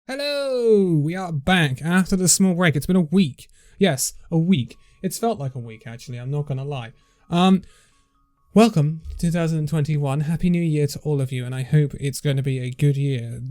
Hello! We are back after the small break. It's been a week. Yes, a week. It's felt like a week, actually. I'm not gonna lie. Welcome to 2021. Happy New Year to all of you, and I hope it's going to be a good year.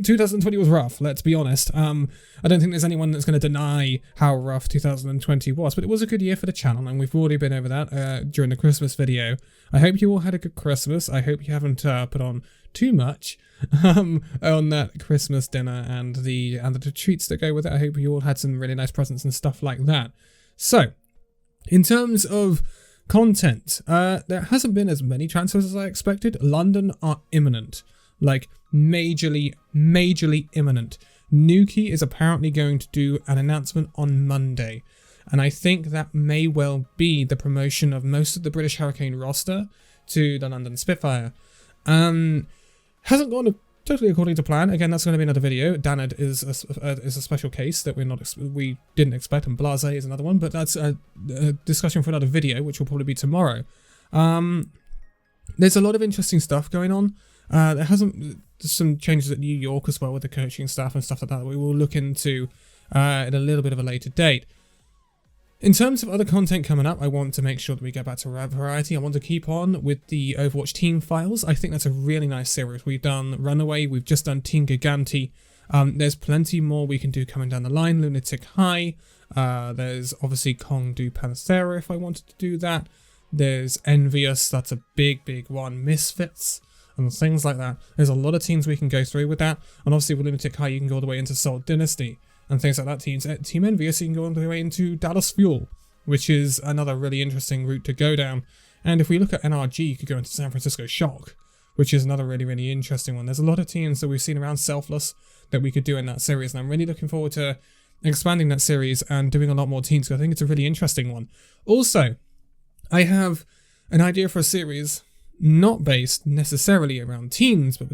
2020 was rough, let's be honest. I don't think there's anyone that's going to deny how rough 2020 was, but it was a good year for the channel, and we've already been over that during the Christmas video. I hope you all had a good Christmas. I hope you haven't put on too much on that Christmas dinner and the treats that go with it. I hope you all had some really nice presents and stuff like that. So, in terms of content, there hasn't been as many transfers as I expected. London are imminent, like majorly imminent. Nuki is apparently going to do an announcement on Monday, and I think that may well be the promotion of most of the British Hurricane roster to the London Spitfire. Hasn't gone totally according to plan. Again, that's going to be another video. Danad is a special case that we didn't expect, and Blase is another one, but that's a discussion for another video, which will probably be tomorrow. There's a lot of interesting stuff going on. There's some changes at New York as well with the coaching staff and stuff like that we will look into at a little bit of a later date. In terms of other content coming up, I want to make sure that we get back to variety. I want to keep on with the Overwatch team files. I think that's a really nice series. We've done Runaway, we've just done Team Giganti. There's plenty more we can do coming down the line. Lunatic High. There's obviously Kong Du Panthera if I wanted to do that. There's Envious, that's a big one. Misfits and things like that. There's a lot of teams we can go through with that. And obviously with Lunatic High you can go all the way into Salt Dynasty and things like that. Team Envious, you can go all the way into Dallas Fuel, which is another really interesting route to go down. And if we look at NRG, you could go into San Francisco Shock, which is another really interesting one. There's a lot of teams that we've seen around Selfless that we could do in that series, and I'm really looking forward to expanding that series and doing a lot more teams, because I think it's a really interesting one. Also, I have an idea for a series not based necessarily around teams, but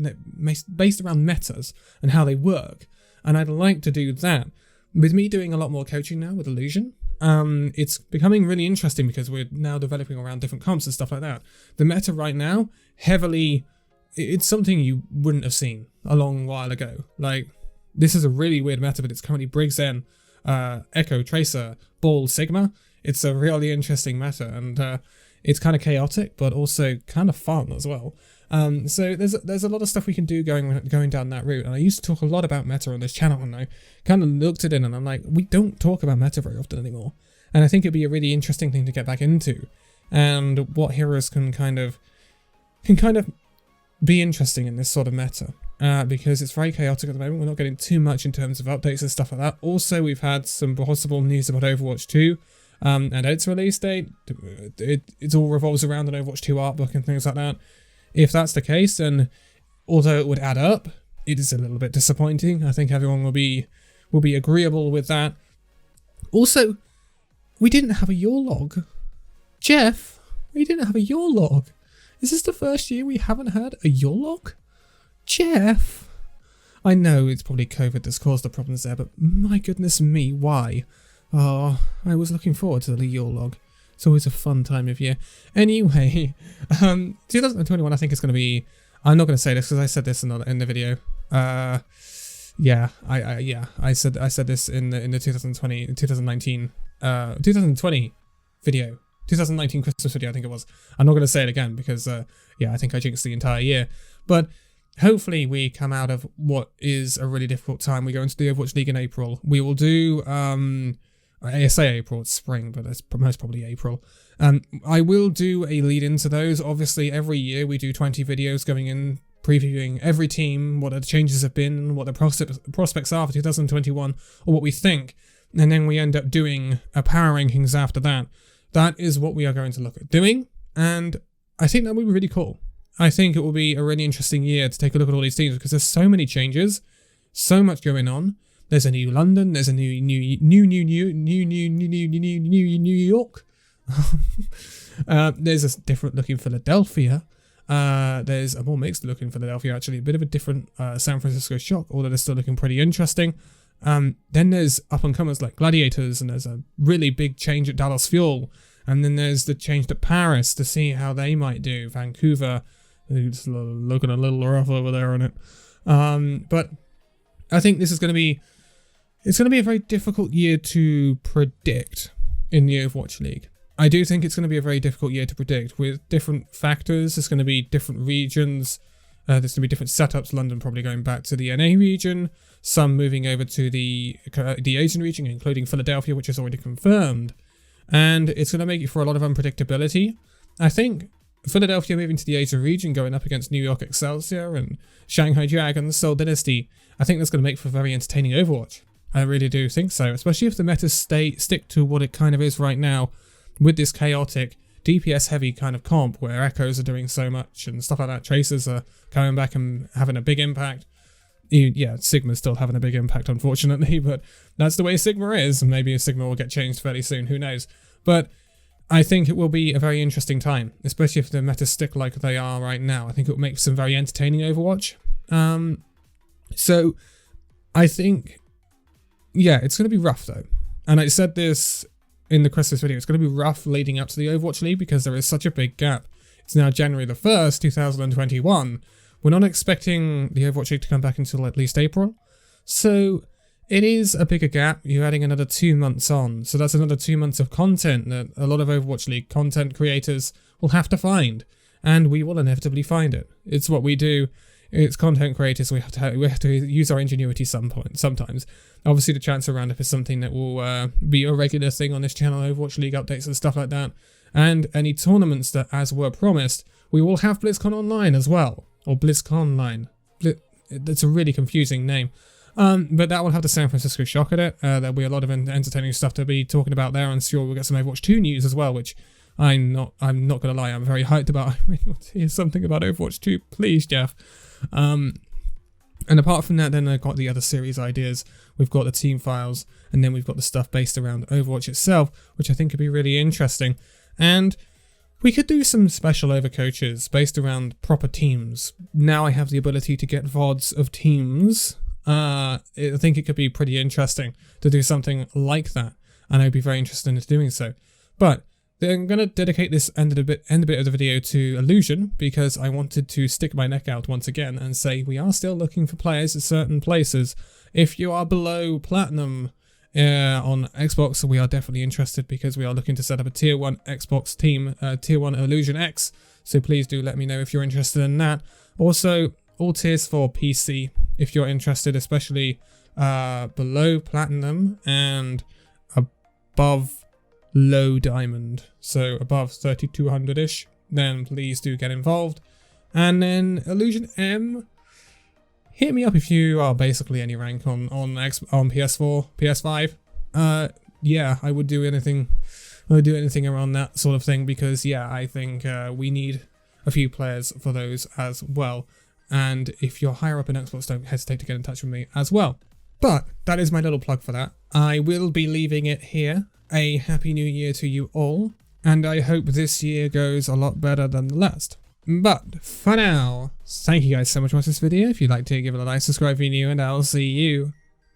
based around metas and how they work. And I'd like to do that. With me doing a lot more coaching now with Illusion, it's becoming really interesting because we're now developing around different comps and stuff like that. The meta right now, it's something you wouldn't have seen a long while ago. Like, this is a really weird meta, but it's currently Briggs Zen, Echo, Tracer, Ball, Sigma. It's a really interesting meta, and it's kind of chaotic, but also kind of fun as well. So there's a lot of stuff we can do going down that route, and I used to talk a lot about meta on this channel, and I kind of looked at it and I'm like, we don't talk about meta very often anymore, and I think it'd be a really interesting thing to get back into, and what heroes can kind of be interesting in this sort of meta, because it's very chaotic at the moment. We're not getting too much in terms of updates and stuff like that. Also, we've had some possible news about Overwatch 2 and its release date. It all revolves around an Overwatch 2 art book and things like that. If that's the case, then although it would add up, it is a little bit disappointing. I think everyone will be agreeable with that. Also, we didn't have a Yore log. Jeff, we didn't have a Yore log. Is this the first year we haven't had a Yore log? Jeff, I know it's probably COVID that's caused the problems there, but my goodness me, why? Oh, I was looking forward to the Yore log. It's always a fun time of year. Anyway, 2021 I think is going to be... I'm not going to say this because I said this in the video. I said this in the 2020 video. 2019 Christmas video, I think it was. I'm not going to say it again because, I think I jinxed the entire year. But hopefully we come out of what is a really difficult time. We go into the Overwatch League in April. We will do... I say April, it's spring, but it's most probably April. I will do a lead into those. Obviously, every year we do 20 videos going in, previewing every team, what the changes have been, what the prospects are for 2021, or what we think. And then we end up doing a power rankings after that. That is what we are going to look at doing, and I think that will be really cool. I think it will be a really interesting year to take a look at all these teams because there's so many changes, so much going on. There's a new London. There's a new York. There's a different looking Philadelphia. There's a more mixed looking Philadelphia, actually. A bit of a different San Francisco Shock, although they're still looking pretty interesting. Then there's up-and-comers like Gladiators, and there's a really big change at Dallas Fuel. And then there's the change at Paris to see how they might do. Vancouver, it's looking a little rough over there on it. But I think this is going to be, it's going to be a very difficult year to predict in the Overwatch League. I do think it's going to be a very difficult year to predict with different factors. There's going to be different regions. There's going to be different setups. London probably going back to the NA region. Some moving over to the Asian region, including Philadelphia, which is already confirmed. And it's going to make it for a lot of unpredictability. I think Philadelphia moving to the Asian region, going up against New York Excelsior and Shanghai Dragons, Seoul Dynasty, I think that's going to make for a very entertaining Overwatch. I really do think so, especially if the metas stick to what it kind of is right now, with this chaotic, DPS heavy kind of comp where Echoes are doing so much and stuff like that. Tracers are coming back and having a big impact. Yeah, Sigma's still having a big impact, unfortunately, but that's the way Sigma is. Maybe Sigma will get changed fairly soon, who knows. But I think it will be a very interesting time, especially if the metas stick like they are right now. I think it will make some very entertaining Overwatch. So I think, yeah, it's going to be rough though. And I said this in the Christmas video, it's going to be rough leading up to the Overwatch League because there is such a big gap. It's now January the 1st, 2021. We're not expecting the Overwatch League to come back until at least April. So it is a bigger gap. You're adding another 2 months on. So that's another 2 months of content that a lot of Overwatch League content creators will have to find. And we will inevitably find it. It's what we do. It's content creators. We have to use our ingenuity sometimes. Obviously, the Chancer Roundup is something that will be a regular thing on this channel, Overwatch League updates and stuff like that. And any tournaments that, as were promised, we will have BlizzCon Online as well. Or BlizzCon Online. It's a really confusing name. But that will have the San Francisco Shock at it. There'll be a lot of entertaining stuff to be talking about there. And sure, we'll get some Overwatch 2 news as well, which I'm not going to lie, I'm very hyped about. I really want to hear something about Overwatch 2. Please, Jeff. And apart from that, then I've got the other series ideas. We've got the team files, and then we've got the stuff based around Overwatch itself, which I think could be really interesting. And we could do some special overcoaches based around proper teams. Now I have the ability to get VODs of teams. I think it could be pretty interesting to do something like that, and I'd be very interested in doing so. But I'm going to dedicate this end bit of the video to Illusion because I wanted to stick my neck out once again and say we are still looking for players at certain places. If you are below Platinum on Xbox, we are definitely interested because we are looking to set up a Tier 1 Xbox team, Tier 1 Illusion X. So please do let me know if you're interested in that. Also, all tiers for PC if you're interested, especially below Platinum and above low diamond, so above 3200-ish, then please do get involved. And then Illusion M, hit me up if you are basically any rank on PS4, PS5. Yeah, I would do anything. I would do anything around that sort of thing because yeah, I think we need a few players for those as well. And if you're higher up in Xbox, don't hesitate to get in touch with me as well. But that is my little plug for that. I will be leaving it here. A happy new year to you all, and I hope this year goes a lot better than the last. But for now, thank you guys so much for watching this video. If you'd like to, give it a like, subscribe if you're new, and I'll see you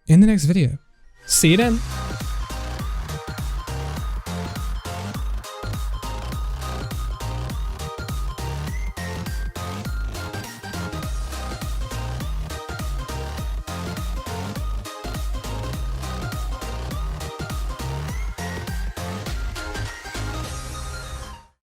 in the next video. See you then.